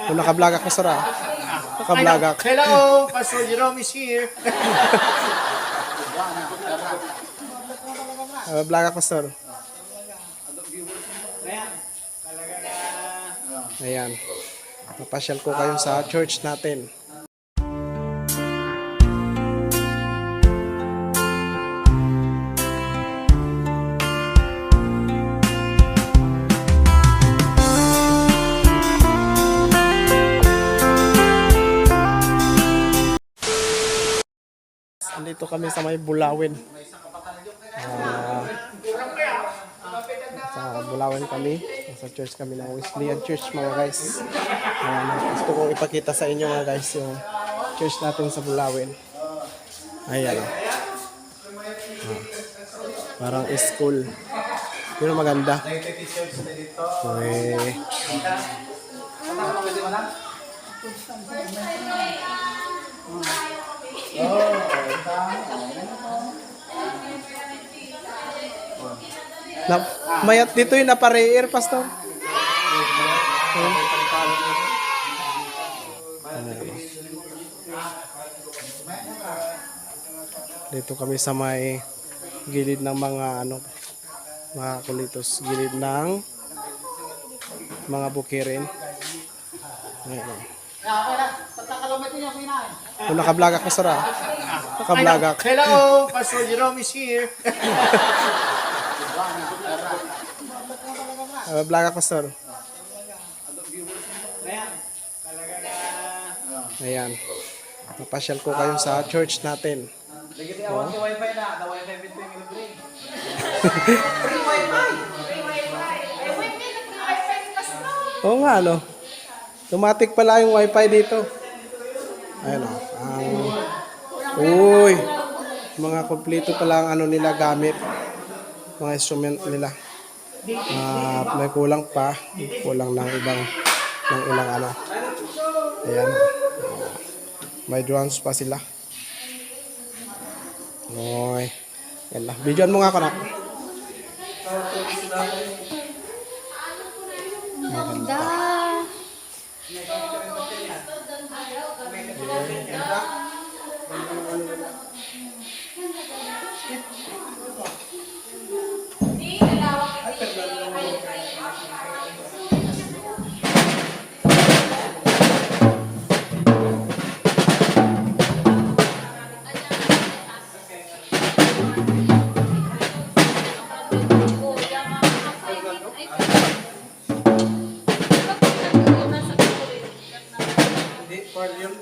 Kung naka-vlog ako, sir, ah. Naka-vlog ako. Hello, Pastor Jerome is here. Vlog ako, sir. Ayan. Napasyal ko kayo sa church natin. Andito kami sa may Bulawin. Sa Bulawin kami. Sa church kami ng Wesleyan Church, mga guys. Gusto kong ipakita sa inyo, mga guys, yung church natin sa Bulawin. Ayan. Parang school. Pero maganda. Okay. Mayat dito yung napareir, pastor. Dito kami sa may gilid ng mga mga kulitos, gilid ng mga bukirin. Ayan. Kung naka-vlog ako, sir, ah. Naka-vlog ako. Hello, Pastor Jerome is here. Vlog ako, sir. Ayan. Napasyal ko kayo sa church natin. Wifi na, the wifi between you three. Oo nga, no? Automatic pala yung wifi dito. Ayan, o. Uy! Mga kompleto pala ang nila gamit. Mga instrument nila. May kulang pa. Kulang ng ilang Ayan. May drums pa sila. Oy. Yan lang. Videoan mo nga ako, nak. Maganda.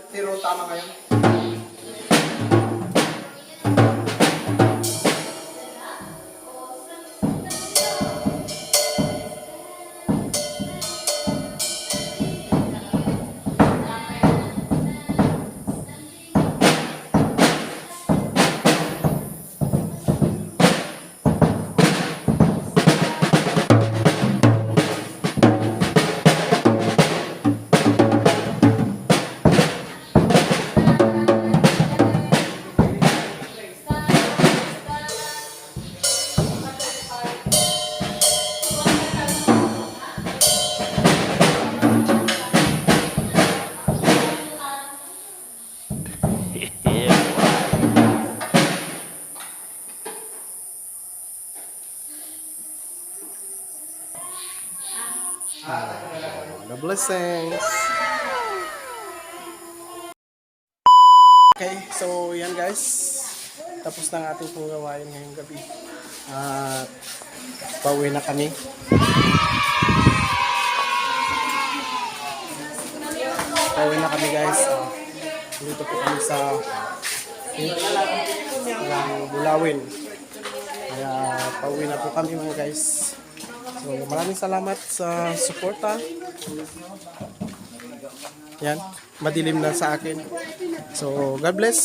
Pero tama kayo. The blessings. Okay, so yan guys. Tapos na ang ating pong gawain ngayong gabi. Pauwi na kami. Pauwi na kami, guys. Dito po kami sa Bulawin. Kaya pauwi na po kami, mga guys. So maraming salamat sa suporta. Yan, madilim na sa akin. So God bless.